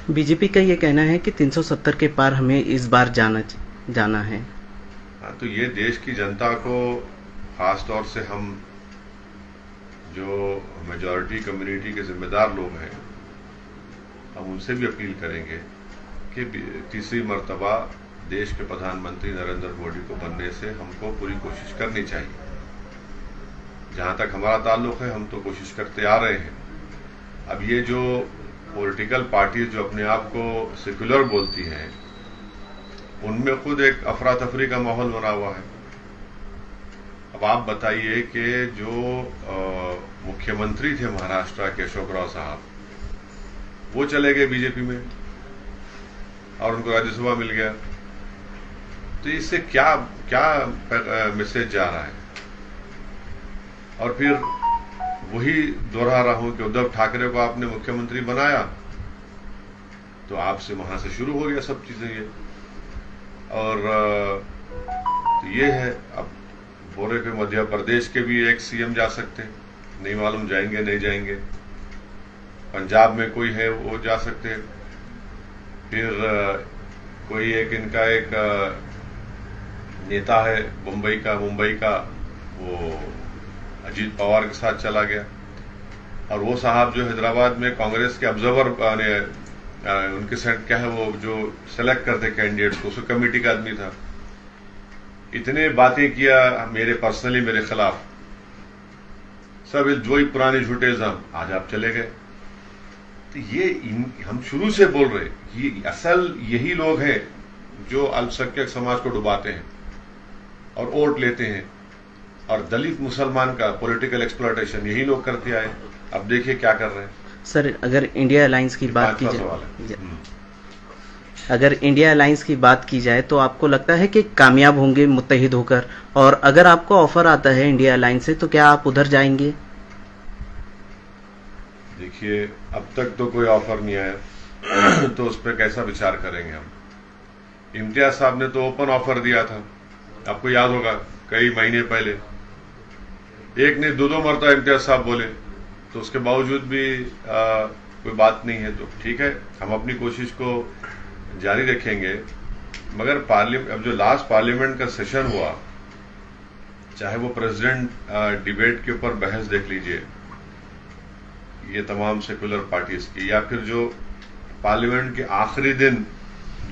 BJP का ये कहना है कि 370 के पार हमें इस बार जाना है। हाँ, तो ये देश की जनता को, खास तौर से हम जो मेजॉरिटी कम्युनिटी के जिम्मेदार लोग हैं, हम उनसे भी अपील करेंगे कि तीसरी मर्तबा देश के प्रधानमंत्री नरेंद्र मोदी को बनने से हमको पूरी कोशिश करनी चाहिए। जहां तक हमारा ताल्लुक है, हम तो कोशिश करते आ रहे हैं। अब ये जो पॉलिटिकल पार्टीज जो अपने आप को सेक्युलर बोलती हैं, उनमें खुद एक अफरा तफरी का माहौल बना हुआ है। अब आप बताइए कि जो मुख्यमंत्री थे महाराष्ट्र के अशोक राव साहब, वो चले गए बीजेपी में और उनको राज्यसभा मिल गया। तो इससे क्या मैसेज जा रहा है? और फिर वही दोहरा रहा हूं कि उद्धव ठाकरे को आपने मुख्यमंत्री बनाया तो आपसे वहां से शुरू हो गया सब चीजें ये। और तो ये है, अब बोले कि मध्य प्रदेश के भी एक सीएम जा सकते हैं, नहीं मालूम जाएंगे नहीं जाएंगे। पंजाब में कोई है वो जा सकते हैं। फिर कोई एक इनका एक नेता है मुंबई का, वो अजीत पवार के साथ चला गया। और वो साहब जो हैदराबाद में कांग्रेस के ऑब्जर्वर उनके साथ क्या है, वो जो सेलेक्ट करते कैंडिडेट्स को, उसको कमेटी का आदमी था। इतने बातें किया मेरे पर्सनली मेरे खिलाफ, सब जो ही पुराने झूठे इल्जाम, आज आप चले गए। तो ये हम शुरू से बोल रहे, ये असल यही लोग हैं जो अल्पसंख्यक समाज को डुबाते हैं और वोट लेते हैं, और दलित मुसलमान का पॉलिटिकल एक्सप्लॉयटेशन यही लोग करते आए। अब देखिए क्या कर रहे हैं। सर, अगर इंडिया अलायंस की बात की जाए तो आपको लगता है कि कामयाब होंगे मुत्तहिद होकर? और अगर आपको ऑफर आता है इंडिया अलायंस से तो क्या आप उधर जाएंगे? देखिए, अब तक तो कोई ऑफर नहीं आया तो उस पर कैसा विचार करेंगे हम। इम्तियाज साहब ने तो ओपन ऑफर दिया था, आपको याद होगा, कई महीने पहले। एक ने दो मरतबा इम्तियाज साहब बोले, तो उसके बावजूद भी कोई बात नहीं है। तो ठीक है, हम अपनी कोशिश को जारी रखेंगे। मगर अब जो लास्ट पार्लियामेंट का सेशन हुआ, चाहे वो प्रेसिडेंट डिबेट के ऊपर बहस देख लीजिए, ये तमाम सेकुलर पार्टीज की, या फिर जो पार्लियामेंट के आखिरी दिन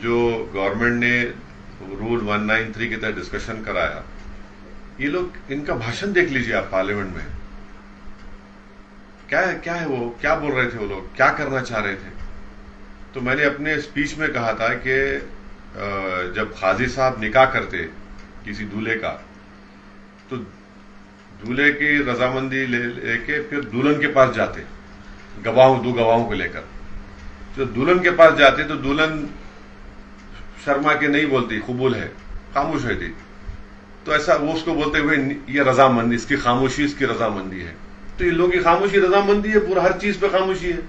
जो गवर्नमेंट ने रूल 193 के तहत डिस्कशन कराया, ये लोग इनका भाषण देख लीजिए आप पार्लियामेंट में। क्या है वो, क्या बोल रहे थे वो लोग, क्या करना चाह रहे थे। तो मैंने अपने स्पीच में कहा था कि जब खाजी साहब निकाह करते किसी दूल्हे का, तो दूल्हे की रजामंदी लेके फिर दुल्हन के पास जाते, दो गवाहों को लेकर। तो दुल्हन के पास जाते तो दुल्हन शर्मा के नहीं बोलती, कबूल है, खामोश रहती। तो ऐसा वो उसको बोलते हुए, ये रजामंदी, इसकी खामोशी इसकी रजामंदी है। तो ये लोगों की खामोशी रजामंदी है, पूरा हर चीज पे खामोशी है।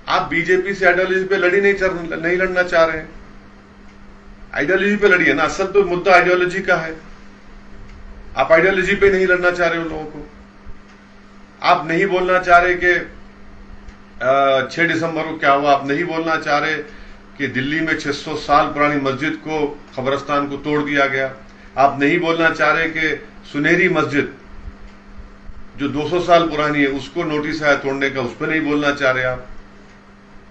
आप बीजेपी से आइडियोलॉजी पे नहीं लड़ना चाह रहे हैं। आइडियोलॉजी पे लड़िए ना, असल तो मुद्दा आइडियोलॉजी का है। आप आइडियोलॉजी पे नहीं लड़ना चाह रहे हो लोगों को। आप नहीं बोलना चाह रहे कि 6 दिसंबर को क्या हुआ। आप नहीं बोलना चाह रहे कि दिल्ली में 600 साल पुरानी मस्जिद को, कब्रिस्तान को तोड़ दिया गया। आप नहीं बोलना चाह रहे कि सुनहरी मस्जिद जो 200 साल पुरानी है उसको नोटिस आया तोड़ने का, उस पर नहीं बोलना चाह रहे आप।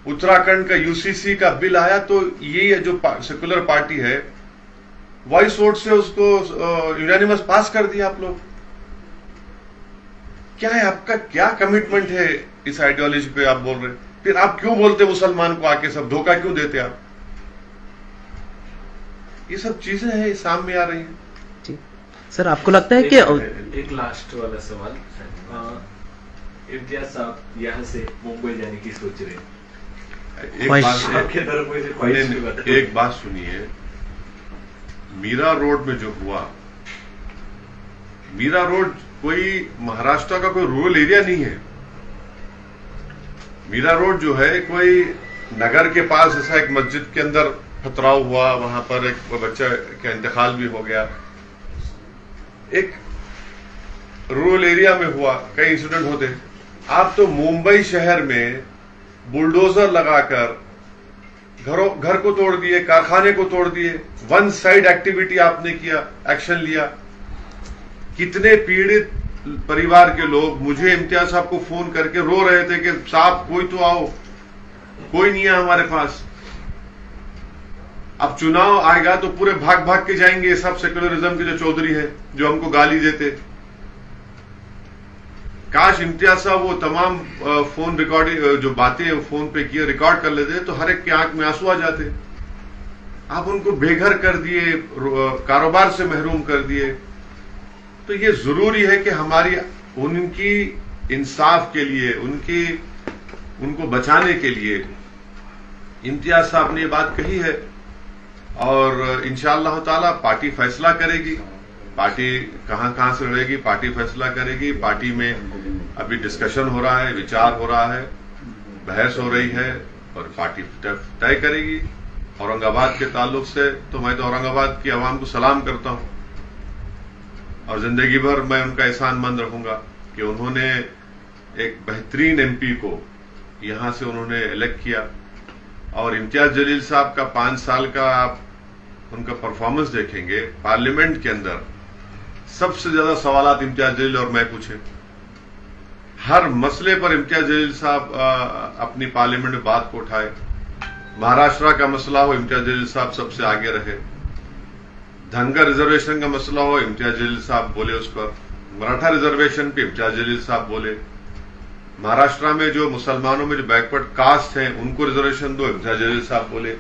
उत्तराखंड का यूसीसी का बिल आया तो ये जो सेकुलर पार्टी है, वॉइस वोट से उसको यूनानिमस पास कर दिया आप लोग। क्या है आपका, क्या कमिटमेंट है इस आइडियोलॉजी पे आप बोल रहे? फिर आप क्यों बोलते मुसलमान को आके सब धोखा क्यों देते आप? ये सब चीजें हैं सामने आ रही हैं। जी सर, आपको लगता है कि एक लास्ट वाला सवाल, इम्तियाज साहब यहाँ से मुंबई जाने की सोच रहे हैं, एक बात सुनिए। मीरा रोड में जो हुआ, मीरा रोड कोई महाराष्ट्र का कोई रूरल एरिया नहीं है। मीरा रोड जो है कोई नगर के पास ऐसा एक मस्जिद के अंदर पथराव हुआ, वहां पर एक बच्चा का इंतकाल भी हो गया। एक रूरल एरिया में हुआ, कई इंसिडेंट होते। आप तो मुंबई शहर में बुलडोजर लगाकर घर को तोड़ दिए, कारखाने को तोड़ दिए। वन साइड एक्टिविटी आपने किया, एक्शन लिया। कितने पीड़ित परिवार के लोग मुझे इम्तियाज साहब को फोन करके रो रहे थे कि साहब कोई तो आओ, कोई नहीं है हमारे पास। अब चुनाव आएगा तो पूरे भाग भाग के जाएंगे ये सब सेक्युलरिज्म के जो चौधरी है, जो हमको गाली देते। काश इम्तियाज साहब वो तमाम फोन रिकॉर्डिंग जो बातें फोन पे किए रिकॉर्ड कर लेते तो हर एक के आंख में आंसू आ जाते। आप उनको बेघर कर दिए, कारोबार से महरूम कर दिए। तो ये जरूरी है कि हमारी उनकी इंसाफ के लिए, उनको बचाने के लिए इम्तियाज साहब ने ये बात कही है और इंशाअल्लाह ताला पार्टी फैसला करेगी। पार्टी कहां से लड़ेगी, पार्टी फैसला करेगी। पार्टी में अभी डिस्कशन हो रहा है, विचार हो रहा है, बहस हो रही है और पार्टी तय करेगी। औरंगाबाद के ताल्लुक से तो मैं तो औरंगाबाद की आवाम को सलाम करता हूं और जिंदगी भर मैं उनका एहसानमंद रहूंगा कि उन्होंने एक बेहतरीन एमपी को यहां से उन्होंने इलेक्ट किया। और इम्तियाज जलील साहब का 5 साल का आप उनका परफॉर्मेंस देखेंगे पार्लियामेंट के अंदर, सबसे ज्यादा सवालात इम्तियाज जलील और मैं पूछे। हर मसले पर इम्तियाज जलील साहब अपनी पार्लियामेंट में बात को उठाए। महाराष्ट्र का मसला हो, इम्तियाज जलील साहब सबसे आगे रहे। धनगर रिजर्वेशन का मसला हो, इम्तियाज जलील साहब बोले उस पर। मराठा रिजर्वेशन पे इम्तियाज जलील साहब बोले। महाराष्ट्र में जो मुसलमानों में जो बैकवर्ड कास्ट हैं उनको रिजर्वेशन दो, इम्तियाज जलील साहब बोले।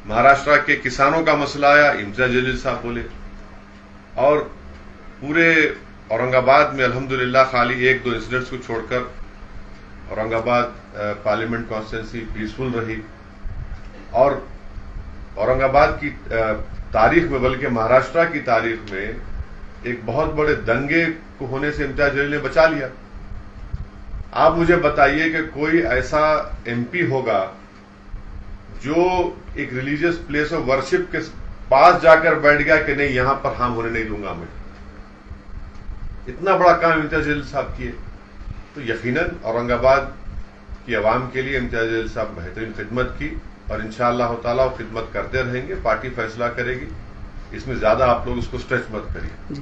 महाराष्ट्र के किसानों का मसला आया, इम्तियाज जलील साहब बोले। और पूरे औरंगाबाद में अल्हम्दुलिल्लाह खाली 1-2 इंसिडेंट्स को छोड़कर औरंगाबाद पार्लियामेंट कॉन्स्टिट्यूंसी पीसफुल रही। और औरंगाबाद की तारीख में, बल्कि महाराष्ट्र की तारीख में एक बहुत बड़े दंगे को होने से इम्तियाज जलील ने बचा लिया। आप मुझे बताइए कि कोई ऐसा एमपी होगा जो एक रिलीजियस प्लेस ऑफ वर्शिप के पास जाकर बैठ गया कि नहीं यहां पर हाम होने नहीं दूंगा मैं। इतना बड़ा काम इम्तियाज जलील साहब किए। तो यकीनन औरंगाबाद की आवाम के लिए इम्तियाज जलील साहब बेहतरीन खिदमत की और इंशाअल्लाह ताला वो खिदमत करते रहेंगे। पार्टी फैसला करेगी, इसमें ज्यादा आप लोग उसको स्ट्रेच मत करिए।